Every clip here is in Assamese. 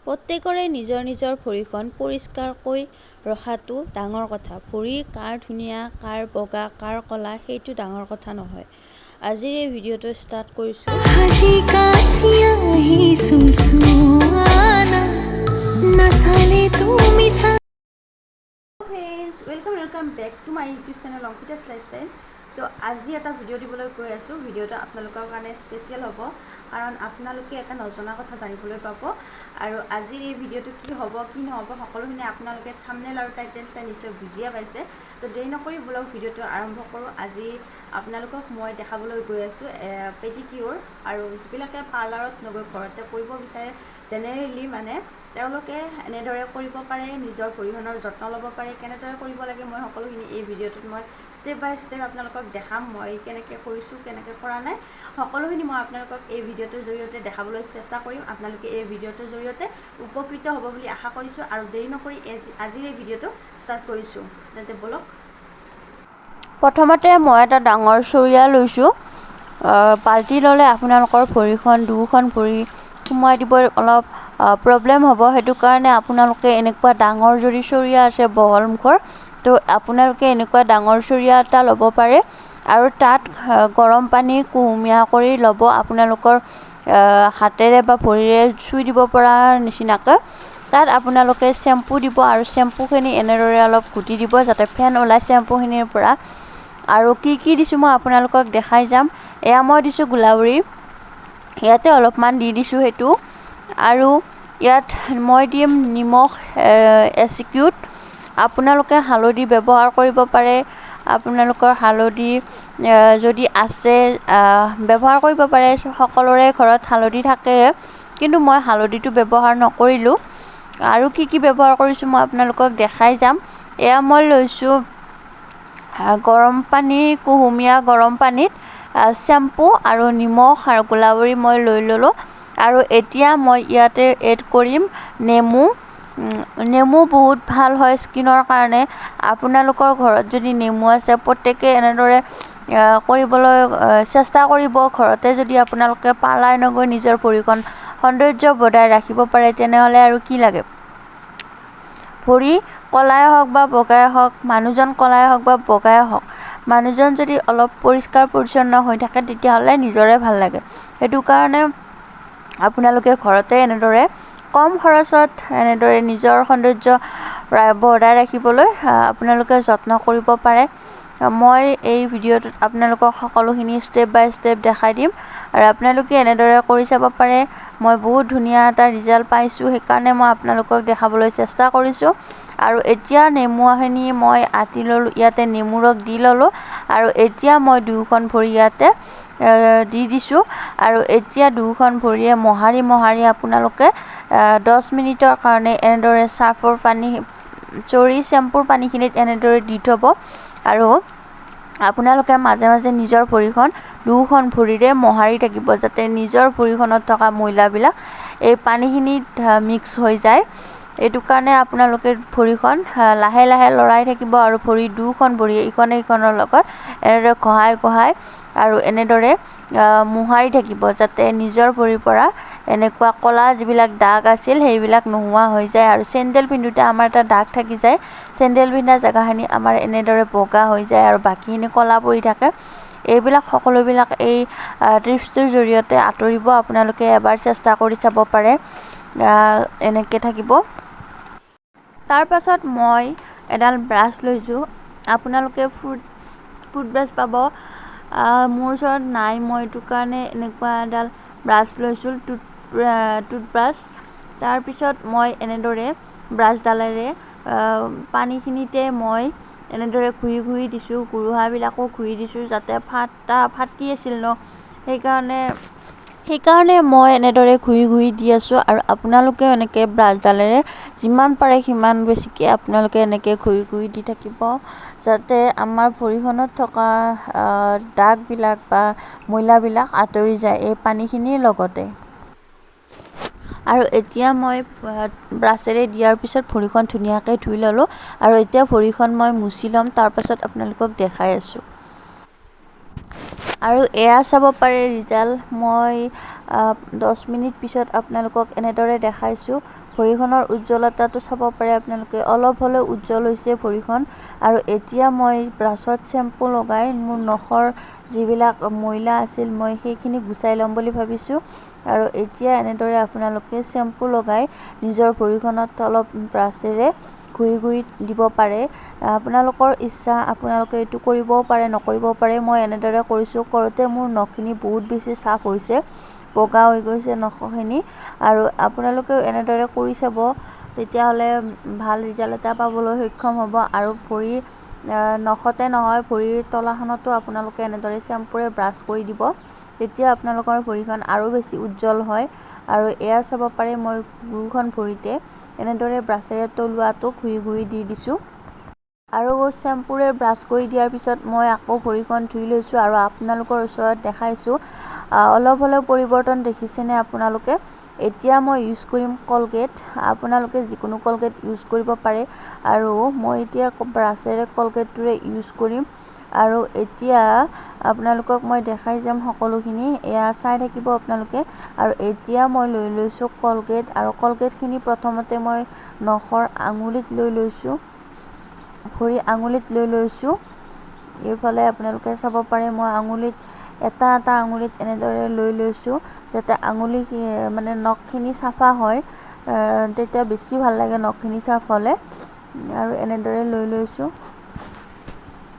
প্ৰত্যেকৰে নিজৰ নিজৰ ভৰিখন পৰিষ্কাৰকৈ ৰখাটো ডাঙৰ কথা। ভৰি কাৰ ধুনীয়া, কাৰ বগা, কাৰ ক'লা সেইটো ডাঙৰ কথা নহয়। আজিৰ এই ভিডিঅ'টো ষ্টাৰ্ট কৰিছোঁ। Welcome back to my YouTube channel Ankita's lifestyle. তো আজি এটা ভিডিঅ' দিবলৈ গৈ আছোঁ। ভিডিঅ'টো আপোনালোকৰ কাৰণে স্পেচিয়েল হ'ব, কাৰণ আপোনালোকে এটা নজনা কথা জানিবলৈ পাব। আৰু আজিৰ এই ভিডিঅ'টো কি হ'ব কি নহ'ব সকলোখিনি আপোনালোকে থাম্বনেইল আৰু টাইটেল চাই নিশ্চয় বুজিয়ে পাইছে। তো দেৰি নকৰি বলক ভিডিঅ'টো আৰম্ভ কৰোঁ। আজি আপোনালোকক মই দেখাবলৈ গৈ আছোঁ পেডিকিউৰ। আৰু যিবিলাকে পাৰ্লাৰত নগৈ ঘৰতে কৰিব বিচাৰে, জেনেৰেলি মানে তেওঁলোকে এনেদৰে কৰিব পাৰে, নিজৰ ভৰিখনৰ যত্ন ল'ব পাৰে। কেনেদৰে কৰিব লাগে মই সকলোখিনি এই ভিডিঅ'টোত মই ষ্টেপ বাই ষ্টেপ আপোনালোকক দেখাম। মই কেনেকৈ কৰিছোঁ, কেনেকৈ কৰা নাই, সকলোখিনি মই আপোনালোকক এই ভিডিঅ'টোৰ জৰিয়তে দেখাবলৈ চেষ্টা কৰিম। আপোনালোকে এই ভিডিঅ'টোৰ জৰিয়তে উপকৃত হ'ব বুলি আশা কৰিছোঁ। আৰু দেৰি নকৰি আজিৰ এই ভিডিঅ'টো ষ্টাৰ্ট কৰিছোঁ। তেন্তে বলক। প্ৰথমতে মই এটা ডাঙৰ চৰিয়া লৈছোঁ। বাল্টি ল'লে আপোনালোকৰ ভৰিখন দুখন ভৰি সোমোৱাই দিব অলপ প্ৰব্লেম হ'ব। সেইটো কাৰণে আপোনালোকে এনেকুৱা ডাঙৰ যদি চৰিয়া আছে বহল মুখৰ, তো আপোনালোকে এনেকুৱা ডাঙৰ চৰিয়া এটা ল'ব পাৰে। আৰু তাত গৰম পানী কুহুমীয়া কৰি ল'ব, আপোনালোকৰ হাতেৰে বা ভৰিৰে চুই দিব পৰা নিচিনাকৈ। তাত আপোনালোকে শ্বেম্পু দিব, আৰু শ্বেম্পুখিনি এনেদৰে অলপ ঘুটি দিব যাতে ফেন ওলায় শ্বেম্পুখিনিৰ পৰা। আৰু কি কি দিছোঁ মই আপোনালোকক দেখাই যাম। এয়া মই দিছোঁ গোলাবৰী, ইয়াতে অলপমান দি দিছোঁ সেইটো। আৰু ইয়াত মই দিম নিমখ এচিকিউট। আপোনালোকে হালধি ব্যৱহাৰ কৰিব পাৰে। আপোনালোকৰ হালধি যদি আছে ব্যৱহাৰ কৰিব পাৰে। সকলোৰে ঘৰত হালধি থাকে, কিন্তু মই হালধিটো ব্যৱহাৰ নকৰিলোঁ। আৰু কি কি ব্যৱহাৰ কৰিছোঁ মই আপোনালোকক দেখাই যাম। এয়া মই লৈছোঁ গৰম পানী, কুহুমীয়া গৰম পানীত শ্বেম্পু আৰু নিমখ আৰু গোলাবৰী মই লৈ ল'লোঁ। আৰু এতিয়া মই ইয়াতে এড কৰিম নেমু। নেমু বহুত ভাল হয় স্কিনৰ কাৰণে। আপোনালোকৰ ঘৰত যদি নেমু আছে, প্ৰত্যেকে এনেদৰে কৰিবলৈ চেষ্টা কৰিব। ঘৰতে যদি আপোনালোকে পাৰ্লাৰ নগৈ নিজৰ ভৰিখন সৌন্দৰ্য বজাই ৰাখিব পাৰে, তেনেহ'লে আৰু কি লাগে। ভৰি ক'লাই হওক বা বগাই হওক, মানুহজন ক'লাই হওক বা বগাই হওক, মানুহজন যদি অলপ পৰিষ্কাৰ পৰিচ্ছন্ন হৈ থাকে তেতিয়াহ'লে নিজৰে ভাল লাগে। সেইটো কাৰণে আপোনালোকে ঘৰতে এনেদৰে কম খৰচত এনেদৰে নিজৰ সৌন্দৰ্য বজাই ৰাখিবলৈ আপোনালোকে যত্ন কৰিব পাৰে। মই এই ভিডিঅ'টোত আপোনালোকক সকলোখিনি ষ্টেপ বাই ষ্টেপ দেখাই দিম, আৰু আপোনালোকে এনেদৰে কৰি চাব পাৰে। মই বহুত ধুনীয়া এটা ৰিজাল্ট পাইছোঁ, সেইকাৰণে মই আপোনালোকক দেখাবলৈ চেষ্টা কৰিছোঁ। আৰু এতিয়া নেমুখিনি মই আতি ল'লোঁ, ইয়াতে নেমু ৰস দি ল'লোঁ। আৰু এতিয়া মই দুয়োখন ভৰি ইয়াতে দি দিছোঁ। আৰু এতিয়া দুয়োখন ভৰিয়ে মোহাৰি আপোনালোকে 10 মিনিটৰ কাৰণে এনেদৰে চাৰ্ফৰ পানী শ্বেম্পুৰ পানীখিনিত এনেদৰে দি থ'ব। আৰু আপোনালোকে মাজে মাজে নিজৰ ভৰিখন দুয়োখন ভৰিৰে মোহাৰি থাকিব, যাতে নিজৰ ভৰিখনত থকা ময়লাবিলাক এই পানীখিনিত মিক্স হৈ যায়। এইটো কাৰণে আপোনালোকে ভৰিখন লাহে লাহে লৰাই থাকিব, আৰু দুয়োখন ভৰি ইখনে সিখনৰ লগত এনেদৰে ঘঁহাই আৰু এনেদৰে মোহাৰি থাকিব, যাতে নিজৰ ভৰিৰ পৰা এনেকুৱা ক'লা যিবিলাক দাগ আছিল সেইবিলাক নোহোৱা হৈ যায়। আৰু চেণ্ডেল পিন্ধোতে আমাৰ এটা দাগ থাকি যায়, চেণ্ডেল পিন্ধা জেগাখিনি আমাৰ এনেদৰে বগা হৈ যায় আৰু বাকীখিনি ক'লা পৰি থাকে। এইবিলাক সকলোবিলাক এই টিপছটোৰ জৰিয়তে আঁতৰিব। আপোনালোকে এবাৰ চেষ্টা কৰি চাব পাৰে, এনেকৈ থাকিব। তাৰ পাছত মই এডাল ব্ৰাছ লৈছোঁ। আপোনালোকে ফুট ব্ৰাছ পাব, মোৰ ওচৰত নাই, মই এইটো কাৰণে এনেকুৱা এডাল ব্ৰাছ লৈছোঁ, টুথব্ৰাছ। তাৰপিছত মই এনেদৰে ব্ৰাছডালেৰে পানীখিনিতে মই এনেদৰে ঘঁহি দিছোঁ, গোৰোহাবিলাকো ঘঁহি দিছোঁ, যাতে ফাটি আছিল ন, সেইকাৰণে মই এনেদৰে ঘঁহি দি আছোঁ। আৰু আপোনালোকেও এনেকৈ ব্ৰাছডালেৰে যিমান পাৰে সিমান বেছিকৈ আপোনালোকে এনেকৈ ঘঁহি দি থাকিব, যাতে আমাৰ ভৰিখনত থকা দাগবিলাক বা ময়লাবিলাক আঁতৰি যায় এই পানীখিনিৰ লগতে। আৰু এতিয়া মই ব্ৰাছেৰে দিয়াৰ পিছত ভৰিখন ধুনীয়াকৈ ধুই ল'লোঁ। আৰু এতিয়া ভৰিখন মই মুচি ল'ম, তাৰপাছত আপোনালোকক দেখাই আছোঁ। আৰু এয়া চাব পাৰে ৰিজাল্ট মই 10 মিনিট পিছত আপোনালোকক এনেদৰে দেখাইছোঁ। ভৰিখনৰ উজ্জ্বলতাটো চাব পাৰে আপোনালোকে, অলপ হ'লেও উজ্জ্বল হৈছে ভৰিখন। আৰু এতিয়া মই ব্ৰাছত শ্বেম্পু লগাই মোৰ নখৰ যিবিলাক ময়লা আছিল মই সেইখিনি গুচাই ল'ম বুলি ভাবিছোঁ। আৰু এতিয়া এনেদৰে আপোনালোকে শ্বেম্পু লগাই নিজৰ ভৰিখনত অলপ ব্ৰাছেৰে ঘঁহি ঘঁহি দিব পাৰে। আপোনালোকৰ ইচ্ছা, আপোনালোকে এইটো কৰিবও পাৰে নকৰিবও পাৰে। মই এনেদৰে কৰিছোঁ, কৰোঁতে মোৰ নখখিনি বহুত বেছি চাফ হৈছে, বগা হৈ গৈছে নখখিনি। আৰু আপোনালোকেও এনেদৰে কৰি চাব, তেতিয়াহ'লে ভাল ৰিজাল্ট এটা পাবলৈ সক্ষম হ'ব। আৰু ভৰি নখতে নহয়, ভৰিৰ তলাখনতো আপোনালোকে এনেদৰে শ্বেম্পুৰে ব্ৰাছ কৰি দিব, তেতিয়া আপোনালোকৰ ভৰিখন আৰু বেছি উজ্জ্বল হয়। আৰু এয়া চাব পাৰে মই দুয়োখন ভৰিতে এনেদৰে ব্ৰাছেৰে তলুৱাটো ঘঁহি ঘঁহি দি দিছোঁ। আৰু শ্বেম্পুৰে ব্ৰাছ কৰি দিয়াৰ পিছত মই আকৌ ভৰিখন ধুই লৈছোঁ আৰু আপোনালোকৰ ওচৰত দেখাইছোঁ। অলপ হ'লেও পৰিৱৰ্তন দেখিছেনে আপোনালোকে? এতিয়া মই ইউজ কৰিম কলগেট। আপোনালোকে যিকোনো কলগেট ইউজ কৰিব পাৰে। আৰু মই এতিয়া ব্ৰাছেৰে কলগেটটোৰে ইউজ কৰিম। আৰু এতিয়া আপোনালোকক মই দেখাই যাম সকলোখিনি, এয়া চাই থাকিব আপোনালোকে। আৰু এতিয়া মই লৈ লৈছোঁ কলগেট, আৰু কলগেটখিনি প্ৰথমতে মই নখৰ আঙুলিত লৈ লৈছোঁ, ভৰি আঙুলিত লৈ লৈছোঁ। এইফালে আপোনালোকে চাব পাৰে মই আঙুলিত এটা এটা আঙুলিত এনেদৰে লৈ লৈছোঁ, যাতে আঙুলি মানে নখখিনি চাফা হয়, তেতিয়া বেছি ভাল লাগে নখখিনি চাফ হ'লে। আৰু এনেদৰে লৈ লৈছোঁ।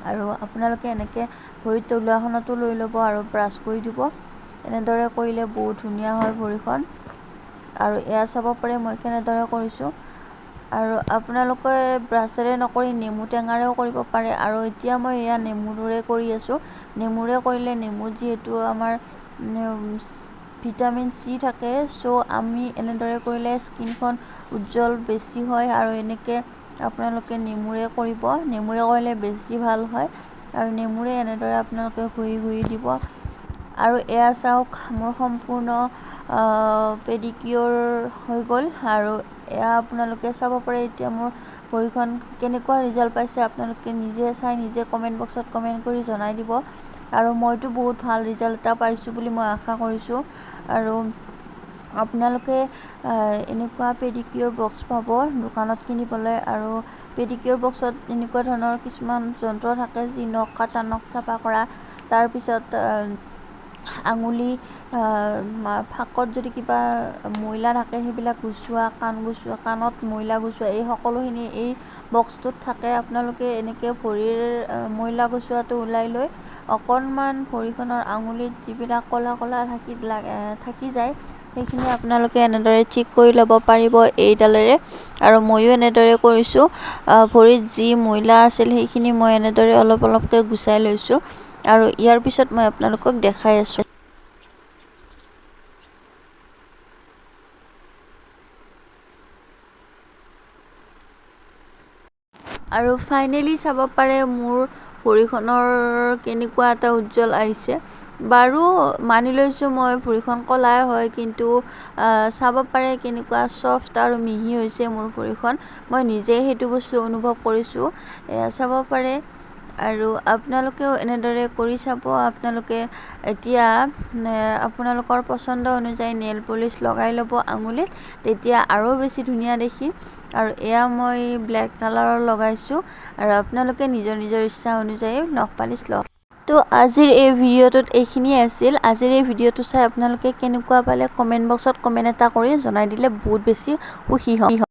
আৰু আপোনালোকে এনেকৈ ভৰিৰ তলুৱাখনতো লৈ ল'ব আৰু ব্ৰাছ কৰি দিব। এনেদৰে কৰিলে বহুত ধুনীয়া হয় ভৰিখন। আৰু এয়া চাব পাৰে মই কেনেদৰে কৰিছোঁ। আৰু আপোনালোকে ব্ৰাছেৰে নকৰি নেমু টেঙাৰেও কৰিব পাৰে। আৰু এতিয়া মই এয়া নেমুৰে কৰি আছোঁ। নেমুৰে কৰিলে নেমুত যিহেতু আমাৰ ভিটামিন চি থাকে, চ' আমি এনেদৰে কৰিলে স্কিনখন উজ্জ্বল বেছি হয়। আৰু এনেকৈ আপোনালোকে নেমুৰে কৰিব, নেমুৰে কৰিলে বেছি ভাল হয়। আৰু নেমুৰে এনেদৰে আপোনালোকে ঘঁহি ঘঁহি দিব। আৰু এয়া চাওক মোৰ সম্পূৰ্ণ পেডিকিয়ৰ হৈ গ'ল। আৰু এয়া আপোনালোকে চাব পাৰে এতিয়া মোৰ ভৰিখন কেনেকুৱা ৰিজাল্ট পাইছে। আপোনালোকে নিজে চাই নিজে কমেণ্ট বক্সত কমেণ্ট কৰি জনাই দিব। আৰু মইতো বহুত ভাল ৰিজাল্ট এটা পাইছোঁ বুলি মই আশা কৰিছোঁ। আৰু আপোনালোকে এনেকুৱা পেডিকিয়ৰ বক্স পাব দোকানত কিনিবলৈ। আৰু পেডিকিয়ৰ বক্সত এনেকুৱা ধৰণৰ কিছুমান যন্ত্ৰ থাকে যি নখ কাটা, নখ চাফা কৰা, তাৰপিছত আঙুলি ফাকত যদি কিবা ময়লা থাকে সেইবিলাক গুচোৱা, কাণ গুচোৱা, কাণত ময়লা গুচোৱা, এই সকলোখিনি এই বক্সটোত থাকে। আপোনালোকে এনেকৈ ভৰিৰ ময়লা গুচোৱাটো ওলাই লৈ অকণমান ভৰিখনৰ আঙুলিত যিবিলাক ক'লা ক'লা থাকি যায়, সেইখিনি আপোনালোকে এনেদৰে ঠিক কৰি ল'ব পাৰিব এইডালেৰে। আৰু ময়ো এনেদৰে কৰিছোঁ। ভৰিত যি ময়লা আছিল সেইখিনি মই এনেদৰে অলপ অলপকৈ গুচাই লৈছোঁ। আৰু ইয়াৰ পিছত মই আপোনালোকক দেখাই আছোঁ। আৰু ফাইনেলি চাব পাৰে মোৰ ভৰিখনৰ কেনেকুৱা এটা উজ্জ্বল আহিছে। বাৰু মানি লৈছোঁ মই ভৰিখন ক'লাই হয়, কিন্তু চাব পাৰে কেনেকুৱা ছফ্ট আৰু মিহি হৈছে মোৰ ভৰিখন। মই নিজে সেইটো বস্তু অনুভৱ কৰিছোঁ, এয়া চাব পাৰে। আৰু আপোনালোকেও এনেদৰে কৰি চাব। আপোনালোকে এতিয়া আপোনালোকৰ পচন্দ অনুযায়ী নেইল পলিচ লগাই ল'ব আঙুলিত, তেতিয়া আৰু বেছি ধুনীয়া দেখি। আৰু এয়া মই ব্লেক কালাৰৰ লগাইছোঁ। আৰু আপোনালোকে নিজৰ নিজৰ ইচ্ছা অনুযায়ী নখ পালিচ লওক। তো আজিৰ এই ভিডিঅ'টোত এইখিনিয়ে আছিল। আজিৰ এই ভিডিঅ'টো চাই আপোনালোকে কেনেকুৱা পালে কমেণ্ট বক্সত কমেণ্ট এটা কৰি জনাই দিলে বহুত বেছি সুখী হ'ম।